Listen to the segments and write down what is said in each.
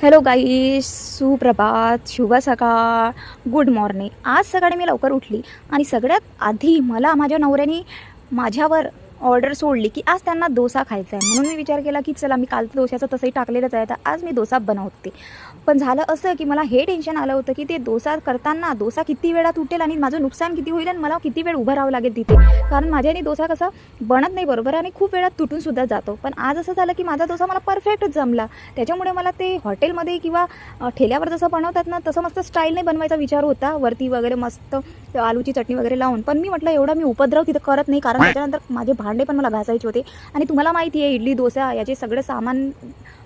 Hello गाईस, सुप्रभात, शुभ सकाळ, गुड मॉर्निंग. आज सकाळी मी लवकर उठली आणि सगळ्यात आधी मला माझ्या नवऱ्याने माझ्यावर ऑर्डर सोडली की आज त्यांना डोसा खायचा आहे. म्हणून मी विचार केला की चला, मी काल डोश्याचं तसंही टाकलेलंच आहे, तर आज मी डोसा बनवते. पण झालं असं की मला हे टेन्शन आलं होतं की ते डोसा करताना डोसा किती वेळात उठेल आणि माझं नुकसान किती होईल आणि मला किती वेळ उभं राहावं लागेल तिथे. कारण माझ्याने डोसा कसा बनत नाही बरोबर आणि खूप वेळात तुटूनसुद्धा जातो. पण आज असं झालं की माझा डोसा मला परफेक्टच जमला. त्याच्यामुळे मला ते हॉटेलमध्ये किंवा ठेल्यावर जसं बनवतात ना, तसं मस्त स्टाईलने बनवायचा विचार होता, वरती वगैरे मस्त आलूची चटणी वगैरे लावून. पण मी म्हटलं एवढा मी उपद्रव तिथं करत नाही, कारण त्याच्यानंतर माझे भांडे पण मला घासायचे होते. आणि तुम्हाला माहिती आहे, इडली डोसा याचे सगळं सामान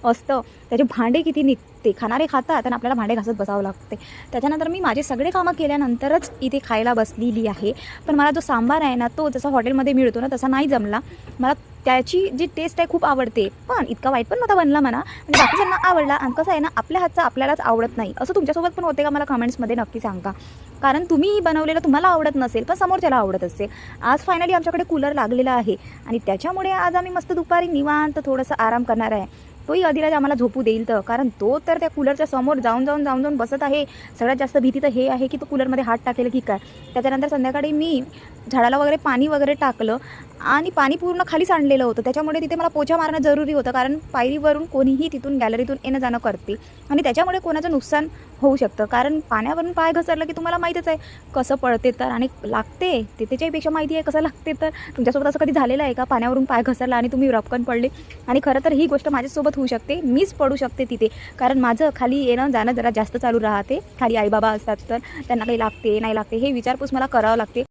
असतं, त्याचे भांडे किती निघते. खाणारे खातात आणि आपल्याला भांडे घासत बसावं लागते. त्याच्यानंतर मी माझे सगळे कामं केल्यानंतरच इथे खायला बसलेली आहे. पण मला जो सांबार आहे ना, तो जसा हॉटेलमध्ये मिळतो ना तसा नाही जमला. मला त्याची जी टेस्ट आहे खूप आवडते, पण इतका वाईट पण नव्हता बनला म्हणा. म्हणजे बाकीच्यांना आवडला. आणि कसं आहे ना, आपल्या हातचं आपल्यालाच आवडत नाही. असं तुमच्यासोबत पण होते का? मला कमेंट्समध्ये नक्की सांगा. कारण तुम्हीही बनवलेलं तुम्हाला आवडत नसेल, पण समोरच्याला आवडत असेल. आज फायनली आमच्याकडे कूलर लागलेला आहे आणि त्याच्यामुळे आज आम्ही मस्त दुपारी निवांत थोडंसं आराम करणार आहे. तोही अधिराज आम्हाला झोपू देईल तर, कारण तो तर त्या कूलरच्या समोर जाऊन बसत आहे. सगळ्यात जास्त भीती तर हे आहे की तो कूलरमध्ये हात टाकेल की काय. त्याच्यानंतर संध्याकाळी मी झाडाला वगैरे पाणी वगैरे टाकलं आणि पाणी पूर्ण खाली सांडलेलं होतं. त्याच्यामुळे तिथे मला पोछा मारणं जरुरी होतं, कारण पायरीवरून कोणीही तिथून गॅलरीतून येणं जाणं करते आणि त्याच्यामुळे कोणाचं नुकसान होऊ शकतं. कारण पाण्यावरून पाय घसरलं की तुम्हाला माहीतच आहे कसं पडते तर, आणि लागते ते त्याच्यापेक्षा माहिती आहे कसं लागते तर. तुमच्यासोबत असं कधी झालेलं आहे का, पाण्यावरून पाय घसरला आणि तुम्ही रपकन पडले? आणि खरं तर ही गोष्ट माझ्यासोबत होऊ शकते, मीच पडू शकते तिथे. कारण माझं खाली येणं जाणं जरा जास्त चालू राहते. खाली आईबाबा असतात तर त्यांना काही लागते नाही लागते हे विचारपूस मला करावं लागते.